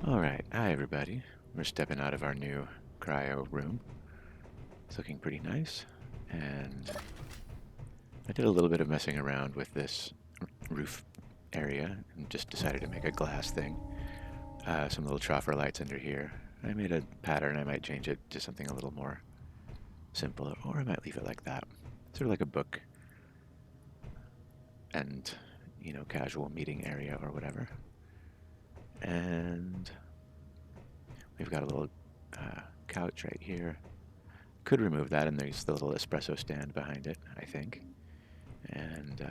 Alright, hi everybody. We're stepping out of our new cryo room. It's looking pretty nice, and I did a little bit of messing around with this roof area and just decided to make a glass thing. Some little troffer lights under here. I made a pattern. I might change it to something a little more simple, or I might leave it like that. Sort of like a book and, casual meeting area or whatever. And we've got a little couch right here. Could remove that, and there's the little espresso stand behind it, I think. And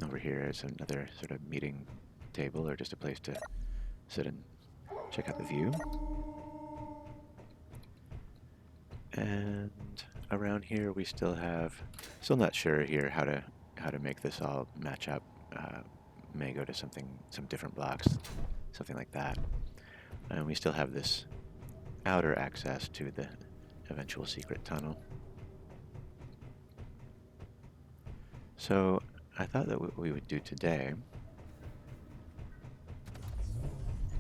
over here is another sort of meeting table, or just a place to sit and check out the view. And around here we still not sure here how to make this all match up. May go to some different blocks, something like that. And we still have this outer access to the eventual secret tunnel. So I thought that what we would do today,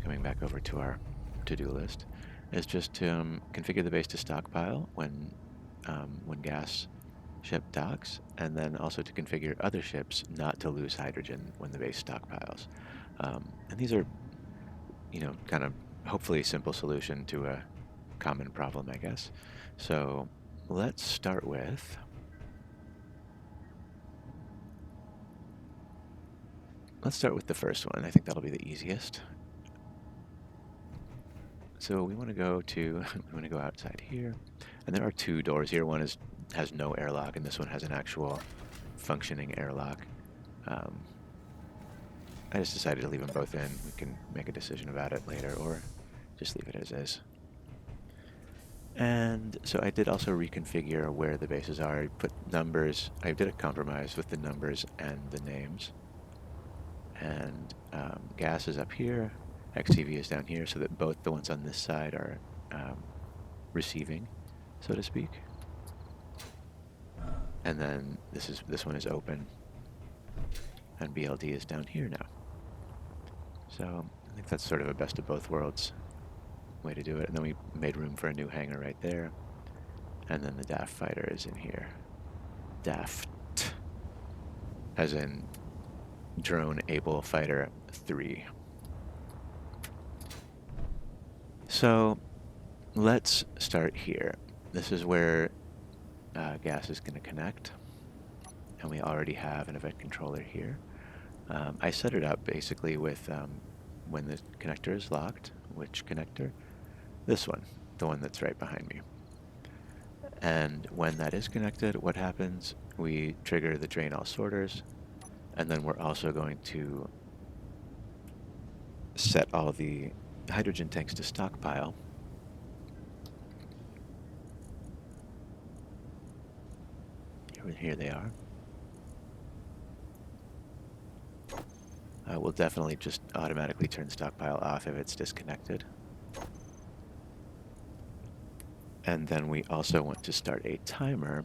coming back over to our to-do list, is just to configure the base to stockpile when gas ship docks, and then also to configure other ships not to lose hydrogen when the base stockpiles. And these are, kind of hopefully a simple solution to a common problem, I guess. So let's start with the first one. I think that'll be the easiest. So we want to go outside here, and there are two doors here. One has no airlock, and this one has an actual functioning airlock. I just decided to leave them both in. We can make a decision about it later, or just leave it as is. And so I did also reconfigure where the bases are. I put numbers. I did a compromise with the numbers and the names. And gas is up here. XTV is down here, so that both the ones on this side are receiving, so to speak. And then this one is open, and BLD is down here now. So I think that's sort of a best of both worlds way to do it. And then we made room for a new hangar right there, and then the DAF fighter is in here. DAFT, as in Drone Able Fighter 3. So let's start here. This is where gas is going to connect, and we already have an event controller here. I set it up basically with when the connector is locked. Which connector? This one, the one that's right behind me. And when that is connected, what happens? We trigger the drain all sorters, and then we're also going to set all the hydrogen tanks to stockpile. Here they are. We'll definitely just automatically turn stockpile off if it's disconnected. And then we also want to start a timer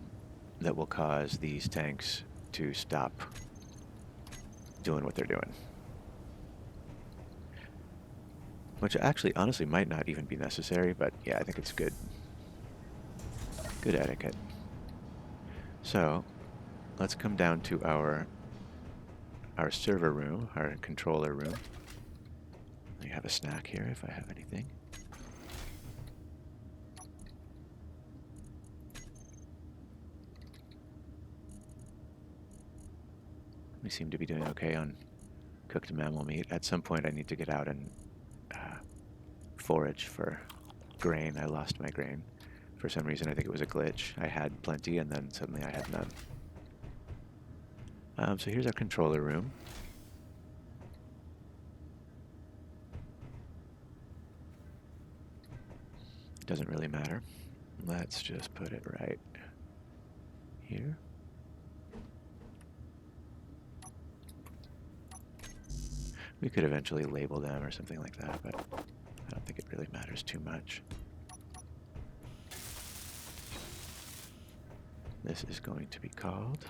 that will cause these tanks to stop doing what they're doing. Which actually, honestly, might not even be necessary, but yeah, I think it's good etiquette. So let's come down to our server room, our controller room. I have a snack here if I have anything. We seem to be doing okay on cooked mammal meat. At some point I need to get out and forage for grain. I lost my grain. For some reason, I think it was a glitch. I had plenty, and then suddenly I had none. So here's our controller room. It doesn't really matter. Let's just put it right here. We could eventually label them or something like that, but I don't think it really matters too much. This is going to be called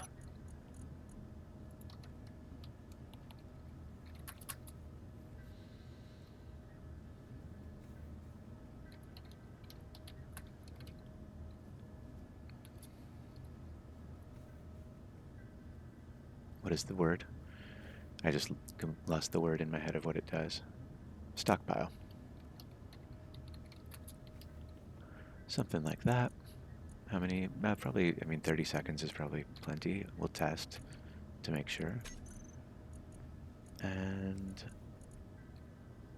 what is the word? I just lost the word in my head of what it does. Stockpile. Something like that. How many? Probably, 30 seconds is probably plenty. We'll test to make sure. And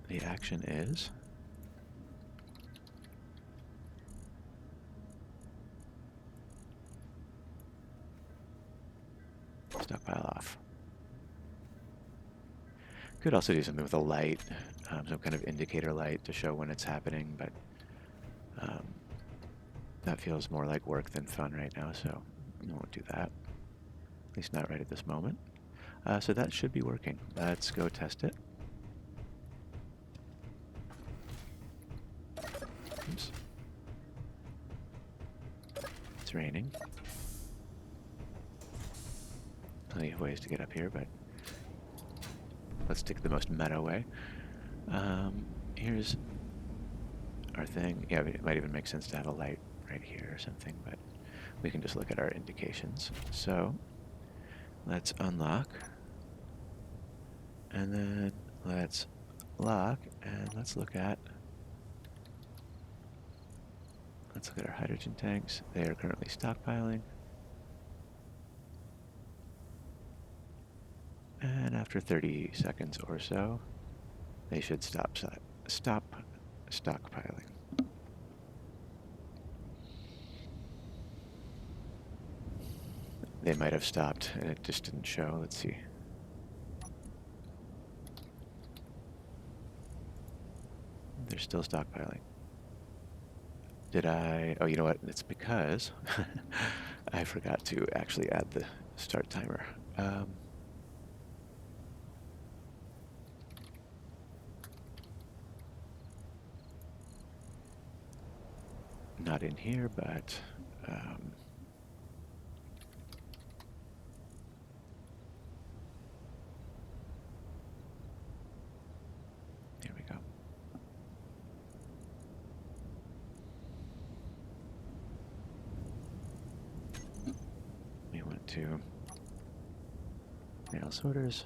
the action is stockpile off. Could also do something with a light, some kind of indicator light to show when it's happening, but that feels more like work than fun right now, so we won't do that. At least not right at this moment. So that should be working. Let's go test it. Oops. It's raining. Plenty of ways to get up here, but let's take the most meta way. Here's our thing. Yeah, it might even make sense to have a light right here or something, but we can just look at our indications. So let's unlock, and then let's lock, and let's look at our hydrogen tanks. They are currently stockpiling. And after 30 seconds or so, they should stop stockpiling. They might have stopped and it just didn't show. Let's see. They're still stockpiling. Did I? Oh, you know what? It's because I forgot to actually add the start timer. Not in here, but here we go. We went to mail sorters,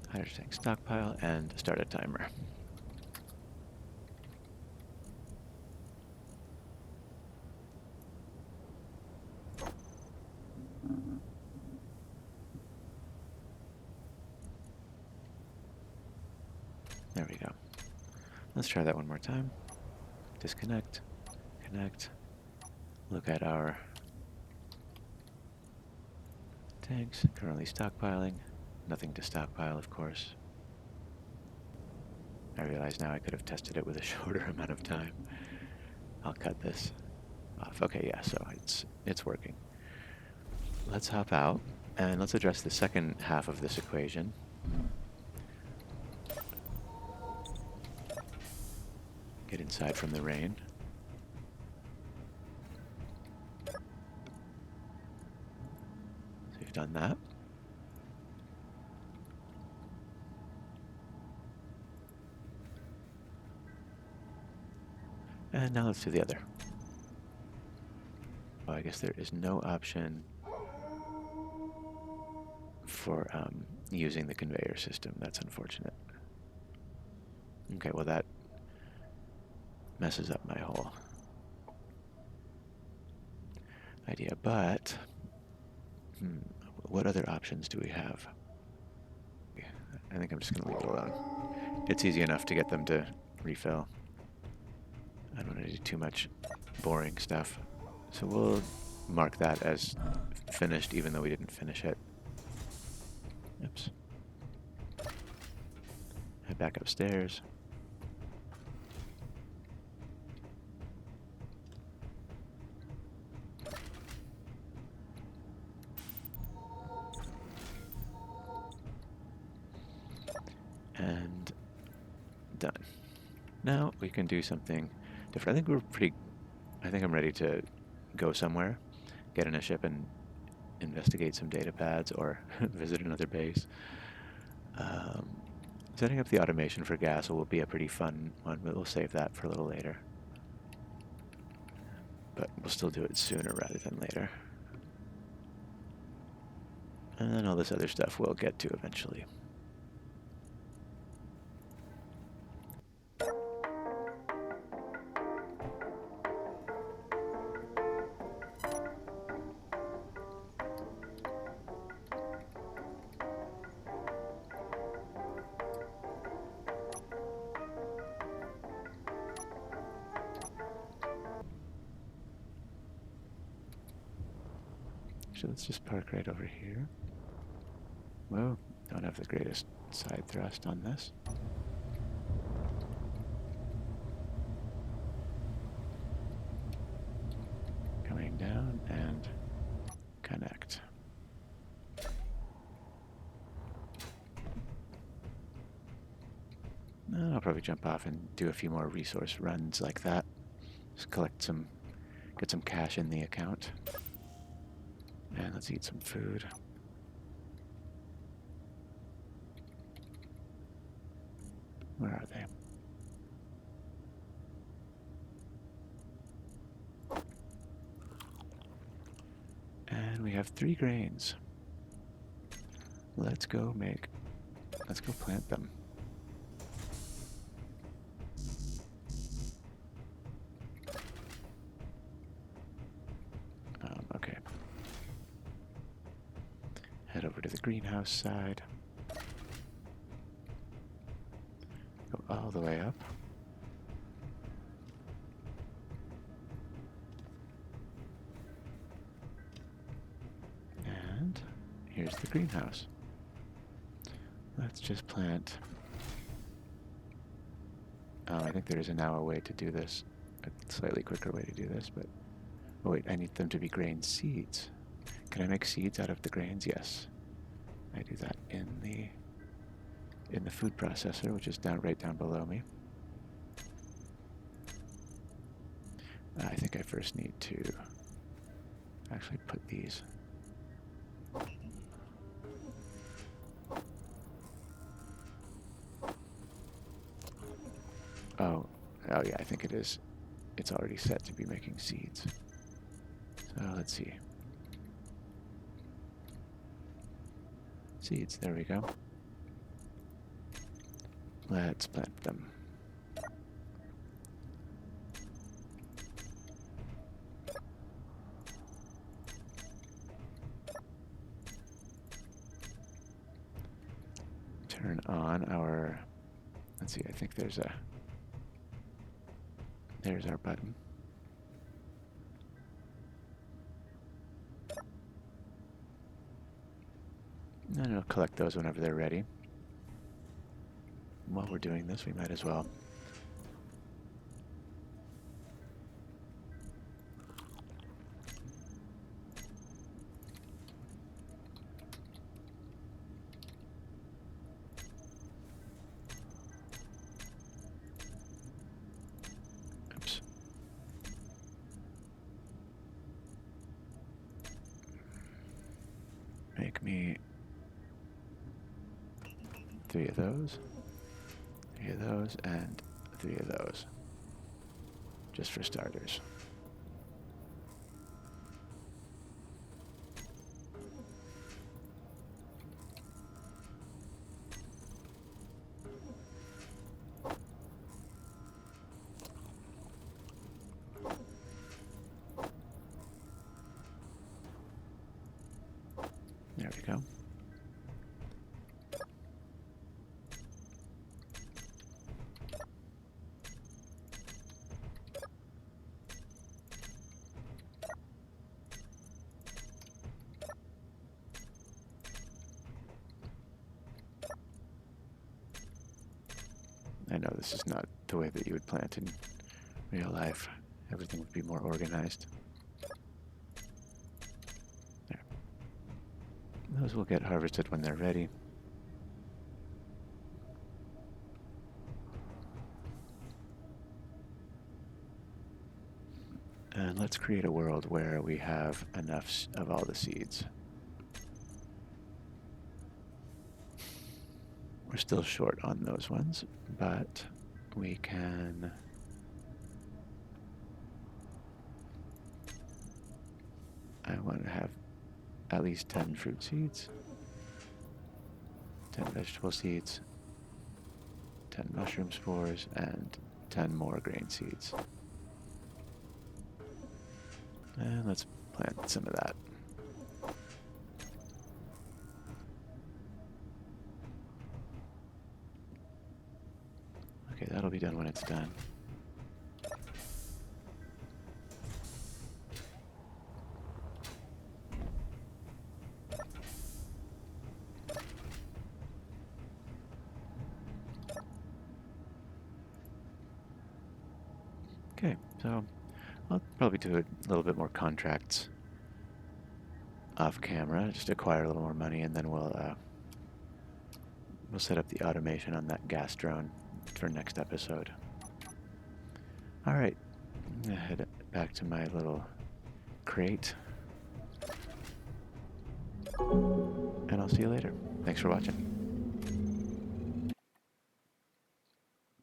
hydrogen tank stockpile, and start a timer. There we go. Let's try that one more time. Disconnect, connect, look at our tanks, currently stockpiling. Nothing to stockpile, of course. I realize now I could have tested it with a shorter amount of time. I'll cut this off. Okay, yeah, so it's working. Let's hop out, and let's address the second half of this equation. Get inside from the rain. So we've done that. And now let's do the other. Oh, I guess there is no option for using the conveyor system. That's unfortunate. Okay, well that messes up my whole idea, but what other options do we have? I think I'm just gonna leave it alone. It's easy enough to get them to refill. I don't want to do too much boring stuff. So we'll mark that as finished even though we didn't finish it. Oops. Head back upstairs. And done. Now we can do something different. I think I'm ready to go somewhere, get in a ship and investigate some data pads or visit another base. Setting up the automation for gas will be a pretty fun one, but we'll save that for a little later. But we'll still do it sooner rather than later. And then all this other stuff we'll get to eventually. So let's just park right over here. Whoa, don't have the greatest side thrust on this. Coming down and connect. I'll probably jump off and do a few more resource runs like that. Just get some cash in the account. And let's eat some food. Where are they? And we have 3 grains. Let's go plant them. Okay. Head over to the greenhouse side. Go all the way up. And here's the greenhouse. Let's just plant. I think there is now a way to do this, a slightly quicker way to do this, but oh wait, I need them to be grain seeds. Can I make seeds out of the grains? Yes. I do that in the food processor, which is right down below me. I think I first need to actually put these. Oh yeah, I think it is. It's already set to be making seeds. So let's see. Seeds, there we go. Let's plant them. Turn on our, let's see, I think there's our button. And it'll collect those whenever they're ready. While we're doing this, we might as well make me 3 of those, 3 of those, and 3 of those, just for starters. There we go. I know this is not the way that you would plant in real life. Everything would be more organized. There. Those will get harvested when they're ready. And let's create a world where we have enough of all the seeds. We're still short on those ones, but we can I want to have at least 10 fruit seeds. 10 vegetable seeds, 10 mushroom spores, and 10 more grain seeds. And let's plant some of that. Okay, that'll be done when it's done. Okay, so I'll probably do a little bit more contracts off camera, just acquire a little more money, and then we'll set up the automation on that gas drone for next episode. All right, I'm gonna head back to my little crate, and I'll see you later. Thanks for watching.